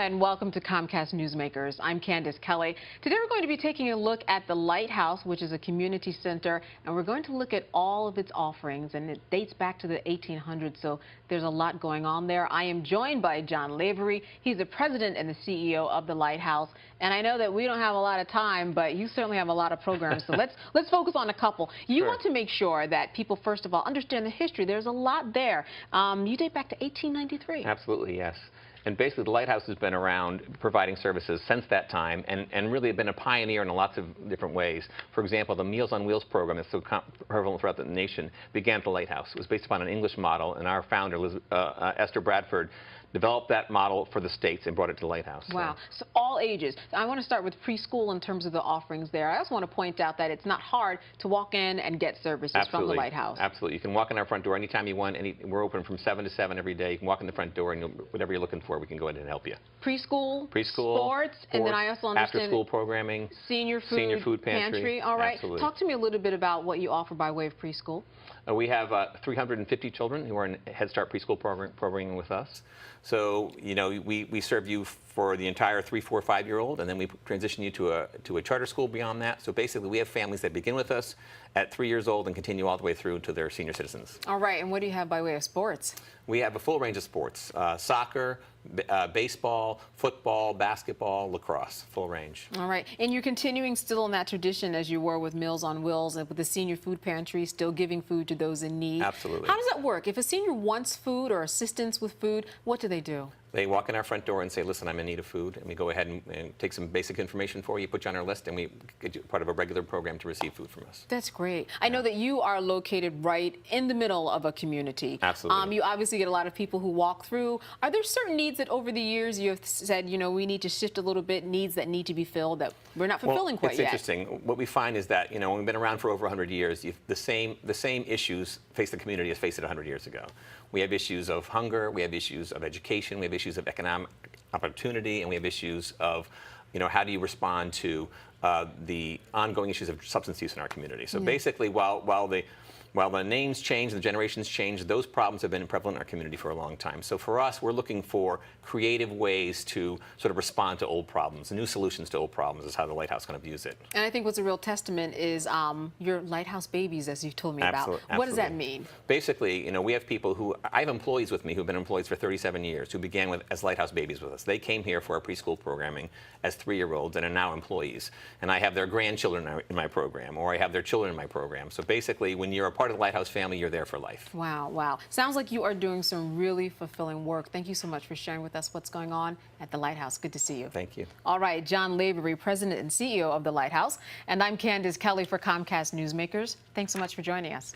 and welcome to Comcast Newsmakers. I'm Candace Kelly. Today we're going to be taking a look at the Lighthouse, which is a community center, and we're going to look at all of its offerings, and it dates back to the 1800s, so there's a lot going on there. I am joined by John Lavery. He's the president and the CEO of the Lighthouse, and I know that we don't have a lot of time, but you certainly have a lot of programs, so let's focus on a couple. You want to make sure that people, first of all, understand the history. There's a lot there. You date back to 1893. Absolutely, yes. And basically, the Lighthouse has been around providing services since that time and really been a pioneer in lots of different ways. For example, the Meals on Wheels program that's so prevalent throughout the nation began at the Lighthouse. It was based upon an English model, and our founder, Esther Bradford, developed that model for the states and brought it to the Lighthouse. Wow. So all ages. I want to start with preschool in terms of the offerings there. I also want to point out that it's not hard to walk in and get services from the Lighthouse. Absolutely. You can walk in our front door anytime you want. We're open from 7 to 7 every day. You can walk in the front door, and whatever you're looking for, we can go in and help you. Preschool, sports, and then I also understand after-school programming, senior food pantry. All right. Absolutely. Talk to me a little bit about what you offer by way of preschool. We have 350 children who are in Head Start preschool programming with us. So, you know, we serve you for the entire 3-, 4-, 5-year-old, and then we transition you to a charter school beyond that. So basically, we have families that begin with us at 3 years old and continue all the way through to their senior citizens. All right, and what do you have by way of sports? We have a full range of sports: soccer, baseball, football, basketball, lacrosse, full range. All right, and you're continuing still in that tradition as you were with Meals on Wheels and with the senior food pantry, still giving food to those in need. Absolutely. How does that work? If a senior wants food or assistance with food, what do they do? They walk in our front door and say, listen, I'm in need of food, and we go ahead and take some basic information for you, put you on our list, and we get you part of a regular program to receive food from us. That's great. I know that you are located right in the middle of a community. Absolutely. You obviously get a lot of people who walk through. Are there certain needs that over the years you have said, you know, we need to shift a little bit, needs that need to be filled that we're not fulfilling quite yet? It's interesting. What we find is that, you know, we've been around for over 100 years. The same issues face the community as faced it 100 years ago. We have issues of hunger, we have issues of education, we have issues of economic opportunity, and we have issues of, you know, how do you respond to the ongoing issues of substance use in our community. So basically, while the names change, the generations change, those problems have been prevalent in our community for a long time. So for us, we're looking for creative ways to sort of respond to old problems. New solutions to old problems is how the Lighthouse kind of views it. And I think what's a real testament is your Lighthouse babies, as you've told me about. What does that mean? Basically, you know, we have people who, I have employees with me who've been employees for 37 years who began as Lighthouse babies with us. They came here for our preschool programming as 3-year-olds and are now employees. And I have their grandchildren in my program, or I have their children in my program. So basically, when you're a part of the Lighthouse family, you're there for life. Wow, wow. Sounds like you are doing some really fulfilling work. Thank you so much for sharing with us what's going on at the Lighthouse. Good to see you. Thank you. All right, John Lavery, President and CEO of the Lighthouse. And I'm Candace Kelly for Comcast Newsmakers. Thanks so much for joining us.